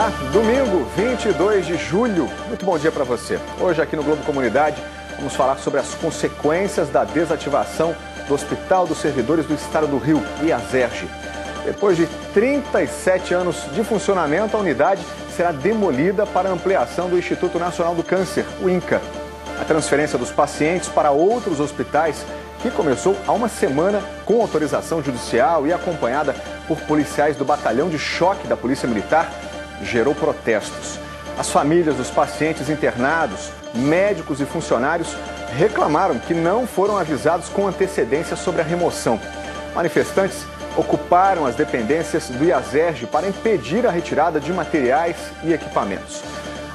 Olá, domingo 22 de julho, muito bom dia para você. Hoje aqui no Globo Comunidade vamos falar sobre as consequências da desativação do Hospital dos Servidores do Estado do Rio, IASERJ. Depois de 37 anos de funcionamento, a unidade será demolida para ampliação do Instituto Nacional do Câncer, o INCA. A transferência dos pacientes para outros hospitais, que começou há uma semana com autorização judicial e acompanhada por policiais do Batalhão de Choque da Polícia Militar, gerou protestos. As famílias dos pacientes internados, médicos e funcionários reclamaram que não foram avisados com antecedência sobre a remoção. Manifestantes ocuparam as dependências do IASERJ para impedir a retirada de materiais e equipamentos.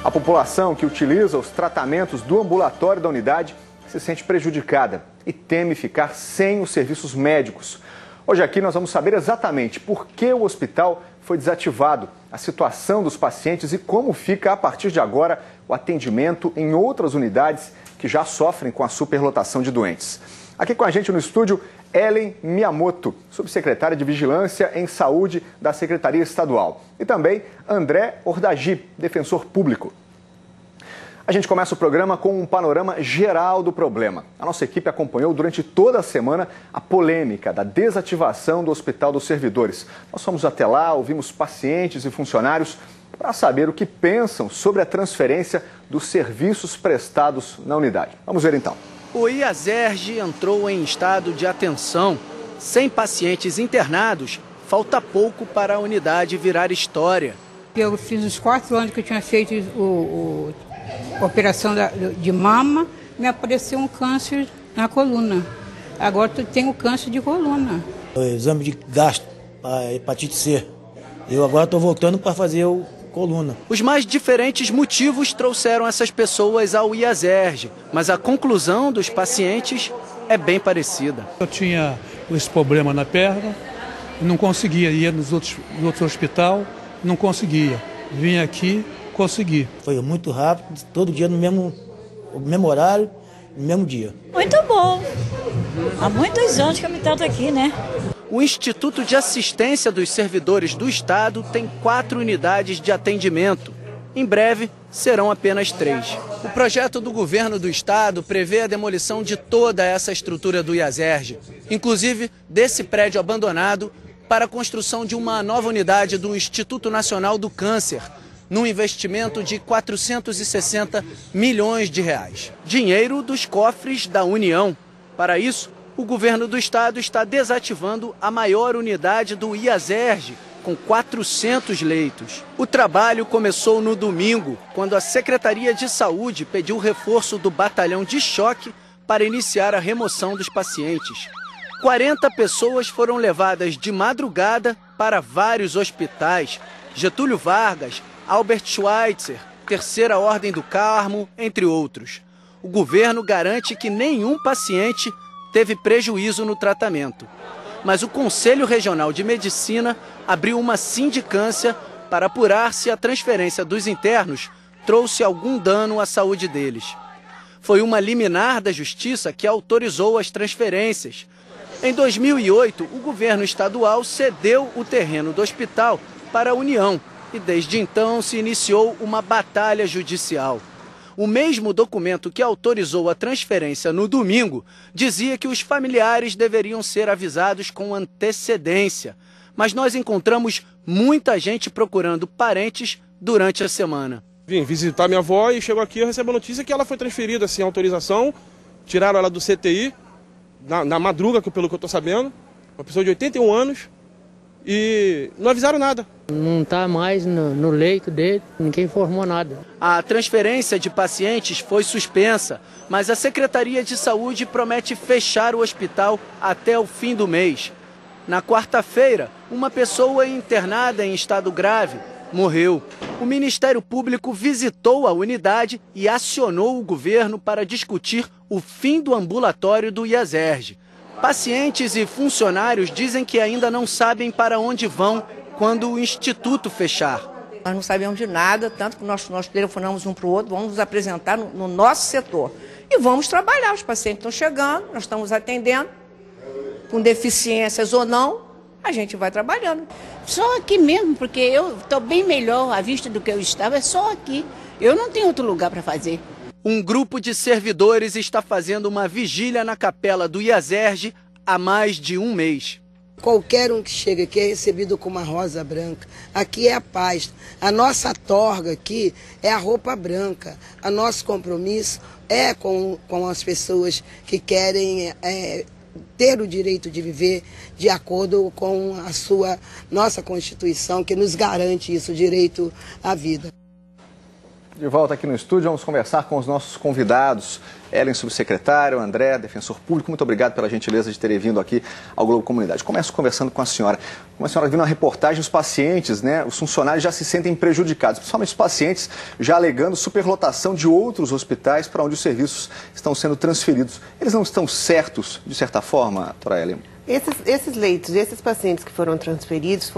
A população que utiliza os tratamentos do ambulatório da unidade se sente prejudicada e teme ficar sem os serviços médicos. Hoje aqui nós vamos saber exatamente por que o hospital foi desativado, a situação dos pacientes e como fica a partir de agora o atendimento em outras unidades que já sofrem com a superlotação de doentes. Aqui com a gente no estúdio, Ellen Miyamoto, subsecretária de Vigilância em Saúde da Secretaria Estadual. E também André Ordagi, defensor público. A gente começa o programa com um panorama geral do problema. A nossa equipe acompanhou durante toda a semana a polêmica da desativação do Hospital dos Servidores. Nós fomos até lá, ouvimos pacientes e funcionários para saber o que pensam sobre a transferência dos serviços prestados na unidade. Vamos ver então. O IASERJ entrou em estado de atenção. Sem pacientes internados, falta pouco para a unidade virar história. Eu fiz os 4 anos que eu tinha feito a operação de mama, me apareceu um câncer na coluna. Agora eu tenho câncer de coluna. O exame de gastro para hepatite C. Eu agora estou voltando para fazer o coluna. Os mais diferentes motivos trouxeram essas pessoas ao IASERJ, mas a conclusão dos pacientes é bem parecida. Eu tinha esse problema na perna, não conseguia ir no outro hospital, não conseguia. Vim aqui, consegui. Foi muito rápido, todo dia no mesmo horário, no mesmo dia. Muito bom. Há muitos anos que eu me trato aqui, né? O Instituto de Assistência dos Servidores do Estado tem 4 unidades de atendimento. Em breve, serão apenas 3. O projeto do governo do estado prevê a demolição de toda essa estrutura do IASERJ, inclusive desse prédio abandonado, para a construção de uma nova unidade do Instituto Nacional do Câncer, num investimento de 460 milhões de reais. Dinheiro dos cofres da União. Para isso, o governo do estado está desativando a maior unidade do IASERJ, com 400 leitos. O trabalho começou no domingo, quando a Secretaria de Saúde pediu o reforço do Batalhão de Choque para iniciar a remoção dos pacientes. 40 pessoas foram levadas de madrugada para vários hospitais: Getúlio Vargas, Albert Schweitzer, Terceira Ordem do Carmo, entre outros. O governo garante que nenhum paciente teve prejuízo no tratamento. Mas o Conselho Regional de Medicina abriu uma sindicância para apurar se a transferência dos internos trouxe algum dano à saúde deles. Foi uma liminar da Justiça que autorizou as transferências. Em 2008, o governo estadual cedeu o terreno do hospital para a União e desde então se iniciou uma batalha judicial. O mesmo documento que autorizou a transferência no domingo dizia que os familiares deveriam ser avisados com antecedência. Mas nós encontramos muita gente procurando parentes durante a semana. Vim visitar minha avó e chegou aqui e recebo a notícia que ela foi transferida sem autorização. Tiraram ela do CTI na madruga, pelo que eu estou sabendo. Uma pessoa de 81 anos e não avisaram nada. Não está mais no leito dele, ninguém informou nada. A transferência de pacientes foi suspensa, mas a Secretaria de Saúde promete fechar o hospital até o fim do mês. Na quarta-feira, uma pessoa internada em estado grave morreu. O Ministério Público visitou a unidade e acionou o governo para discutir o fim do ambulatório do IASERJ. Pacientes e funcionários dizem que ainda não sabem para onde vão quando o instituto fechar. Nós não sabemos de nada, tanto que nós telefonamos um para o outro, vamos nos apresentar no nosso setor. E vamos trabalhar, os pacientes estão chegando, nós estamos atendendo, com deficiências ou não, a gente vai trabalhando. Só aqui mesmo, porque eu estou bem melhor à vista do que eu estava, é só aqui. Eu não tenho outro lugar para fazer. Um grupo de servidores está fazendo uma vigília na capela do IASERJ há mais de um mês. Qualquer um que chega aqui é recebido com uma rosa branca. Aqui é a paz. A nossa torga aqui é a roupa branca. O nosso compromisso é com as pessoas que querem ter o direito de viver de acordo com a nossa Constituição, que nos garante isso, o direito à vida. De volta aqui no estúdio, vamos conversar com os nossos convidados. Ellen, subsecretário, André, defensor público, muito obrigado pela gentileza de terem vindo aqui ao Globo Comunidade. Começo conversando com a senhora. Como a senhora viu na reportagem, os pacientes, os funcionários já se sentem prejudicados, principalmente os pacientes já alegando superlotação de outros hospitais para onde os serviços estão sendo transferidos. Eles não estão certos, de certa forma, doutora Ellen? Esses leitos, esses pacientes que foram transferidos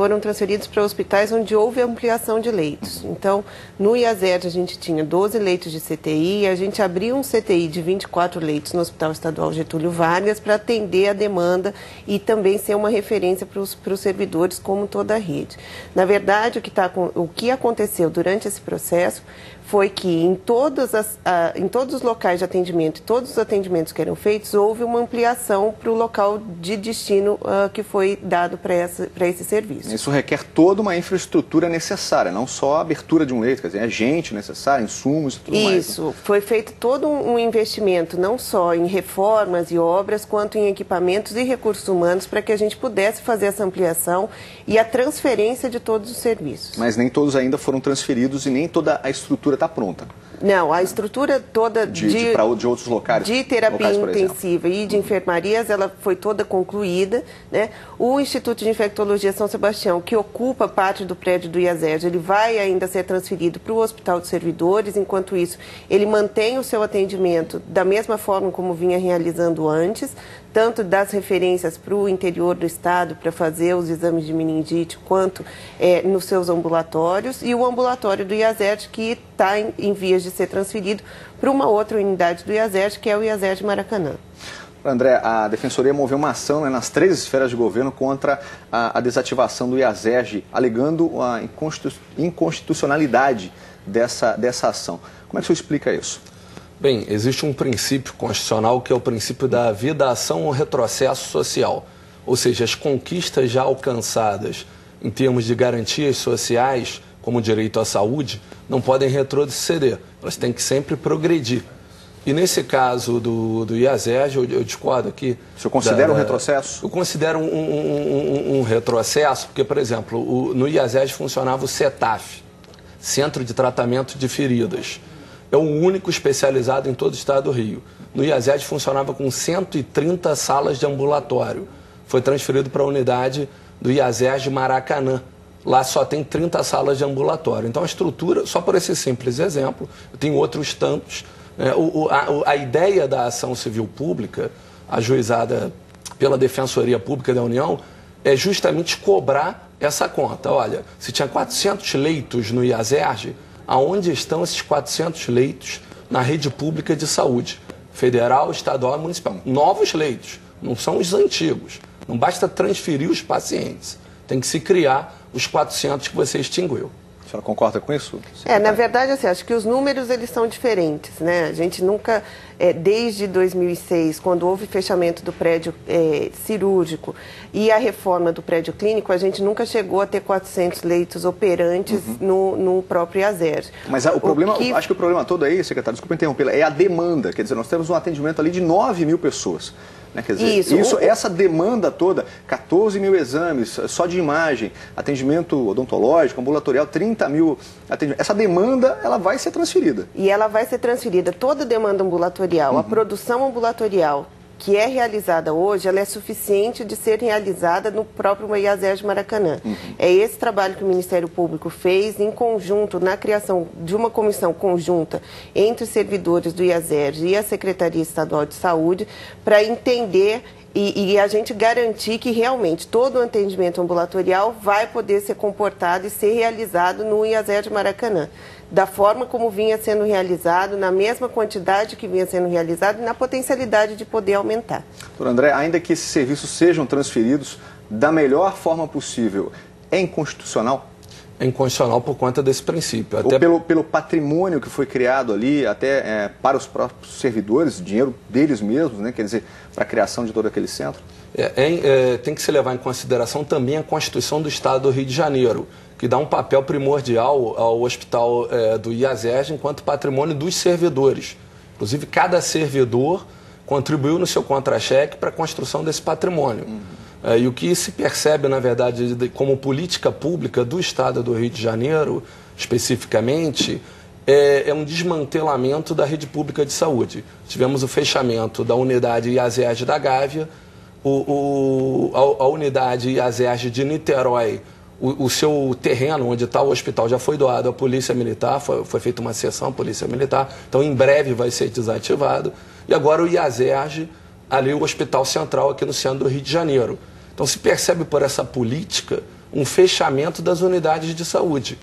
para hospitais onde houve ampliação de leitos. Então, no IASERJ a gente tinha 12 leitos de CTI, a gente abriu um CTI de 24 leitos no Hospital Estadual Getúlio Vargas para atender a demanda e também ser uma referência para os servidores como toda a rede. Na verdade, o que aconteceu durante esse processo foi que em todos os locais de atendimento e todos os atendimentos que eram feitos, houve uma ampliação para o local de destino que foi dado para esse serviço. Isso requer toda uma infraestrutura necessária, não só a abertura de um leito, quer dizer, é gente necessária, insumos e tudo mais. Isso, foi feito todo um investimento, não só em reformas e obras, quanto em equipamentos e recursos humanos para que a gente pudesse fazer essa ampliação e a transferência de todos os serviços. Mas nem todos ainda foram transferidos e nem toda a estrutura está pronta. Não, a estrutura toda de outros locais, de terapia intensiva e de enfermarias, ela foi toda concluída, né? O Instituto de Infectologia São Sebastião, que ocupa parte do prédio do IASERJ, ele vai ainda ser transferido para o Hospital de Servidores. Enquanto isso, ele mantém o seu atendimento da mesma forma como vinha realizando antes, tanto das referências para o interior do estado para fazer os exames de meningite, quanto nos seus ambulatórios, e o ambulatório do IASERJ, que está em vias de ser transferido para uma outra unidade do IASERJ, que é o IASERJ Maracanã. André, a Defensoria moveu uma ação nas 3 esferas de governo contra a desativação do IASERJ, alegando a inconstitucionalidade dessa ação. Como é que o senhor explica isso? Bem, existe um princípio constitucional que é o princípio da vida, ação ou retrocesso social. Ou seja, as conquistas já alcançadas em termos de garantias sociais, como o direito à saúde, não podem retroceder. Elas têm que sempre progredir. E nesse caso do IASERJ, eu discordo aqui. O senhor considera um retrocesso? Eu considero um retrocesso, porque, por exemplo, no IASERJ funcionava o CETAF, Centro de Tratamento de Feridas. É o único especializado em todo o estado do Rio. No IASERJ funcionava com 130 salas de ambulatório. Foi transferido para a unidade do IASERJ Maracanã. Lá só tem 30 salas de ambulatório. Então a estrutura, só por esse simples exemplo, eu tenho outros tantos. A ideia da ação civil pública, ajuizada pela Defensoria Pública da União, é justamente cobrar essa conta. Olha, se tinha 400 leitos no IASERJ, aonde estão esses 400 leitos na rede pública de saúde, federal, estadual e municipal? Novos leitos, não são os antigos. Não basta transferir os pacientes, tem que se criar os 400 que você extinguiu. A senhora concorda com isso? Na verdade, assim, acho que os números eles são diferentes, né? A gente nunca, desde 2006, quando houve fechamento do prédio cirúrgico e a reforma do prédio clínico, a gente nunca chegou a ter 400 leitos operantes no próprio IASERJ. Mas acho que o problema todo aí, secretário, desculpa interrompê-la, é a demanda. Quer dizer, nós temos um atendimento ali de 9 mil pessoas. Né? Quer dizer, essa demanda toda, 14 mil exames só de imagem, atendimento odontológico, ambulatorial, 30 mil atendimentos. Essa demanda, ela vai ser transferida. E ela vai ser transferida, toda a demanda ambulatorial, a produção ambulatorial que é realizada hoje, ela é suficiente de ser realizada no próprio IASERJ Maracanã. É esse trabalho que o Ministério Público fez em conjunto, na criação de uma comissão conjunta entre os servidores do IASERJ e a Secretaria Estadual de Saúde, para entender e a gente garantir que realmente todo o atendimento ambulatorial vai poder ser comportado e ser realizado no IASERJ Maracanã, da forma como vinha sendo realizado, na mesma quantidade que vinha sendo realizado e na potencialidade de poder aumentar. Doutor André, ainda que esses serviços sejam transferidos da melhor forma possível, é inconstitucional? É inconstitucional por conta desse princípio. Até pelo patrimônio que foi criado ali, até para os próprios servidores, dinheiro deles mesmos, né? Quer dizer, para a criação de todo aquele centro? Tem que se levar em consideração também a Constituição do Estado do Rio de Janeiro, que dá um papel primordial ao hospital do IASERJ enquanto patrimônio dos servidores. Inclusive, cada servidor contribuiu no seu contra-cheque para a construção desse patrimônio. E o que se percebe, na verdade, como política pública do Estado do Rio de Janeiro, especificamente, é um desmantelamento da rede pública de saúde. Tivemos o fechamento da unidade IASERJ da Gávea, a unidade IASERJ de Niterói, o seu terreno onde está o hospital já foi doado à Polícia Militar, foi feita uma sessão à Polícia Militar, então em breve vai ser desativado. E agora o IASERJ, ali o Hospital Central aqui no centro do Rio de Janeiro. Então se percebe por essa política um fechamento das unidades de saúde,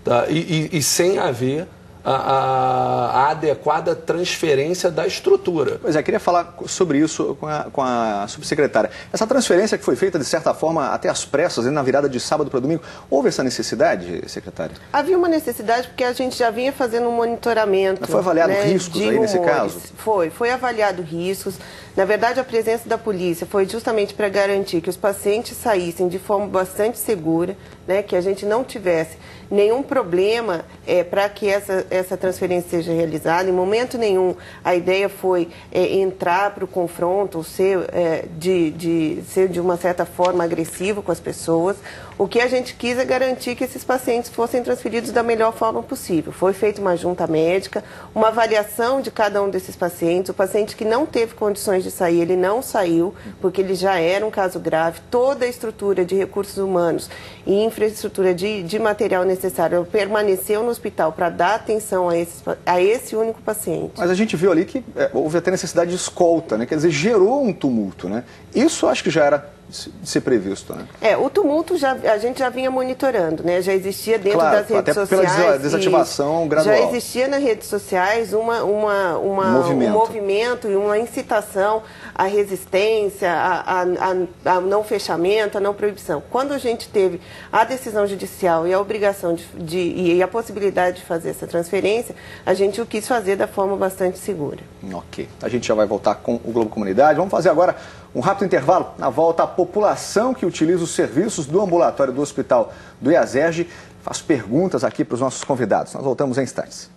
tá? E sem haver a adequada transferência da estrutura. Pois é, queria falar sobre isso com a subsecretária. Essa transferência que foi feita, de certa forma, até às pressas, na virada de sábado para domingo, houve essa necessidade, secretária? Havia uma necessidade porque a gente já vinha fazendo um monitoramento. Mas foi avaliado riscos aí nesse caso? Foi avaliado riscos. Na verdade, a presença da polícia foi justamente para garantir que os pacientes saíssem de forma bastante segura, né, que a gente não tivesse nenhum problema para que essa transferência seja realizada. Em momento nenhum a ideia foi entrar para o confronto, ou ser de uma certa forma agressivo com as pessoas. O que a gente quis é garantir que esses pacientes fossem transferidos da melhor forma possível. Foi feita uma junta médica, uma avaliação de cada um desses pacientes. O paciente que não teve condições de sair, ele não saiu, porque ele já era um caso grave. Toda a estrutura de recursos humanos e infraestrutura de material necessário permaneceu no hospital para dar atenção a esse único paciente. Mas a gente viu ali que houve até necessidade de escolta, né? Quer dizer, gerou um tumulto, né? Isso acho que já era de ser previsto, né? O tumulto a gente já vinha monitorando, né? Já existia dentro das redes sociais. Até pela desativação gradual. Já existia nas redes sociais um movimento e uma incitação à resistência, a não fechamento, a não proibição. Quando a gente teve a decisão judicial e a obrigação e a possibilidade de fazer essa transferência, a gente o quis fazer da forma bastante segura. Ok. A gente já vai voltar com o Globo Comunidade. Vamos fazer agora um rápido intervalo. Na volta, a população que utiliza os serviços do ambulatório do Hospital do IASERJ faz perguntas aqui para os nossos convidados. Nós voltamos em instantes.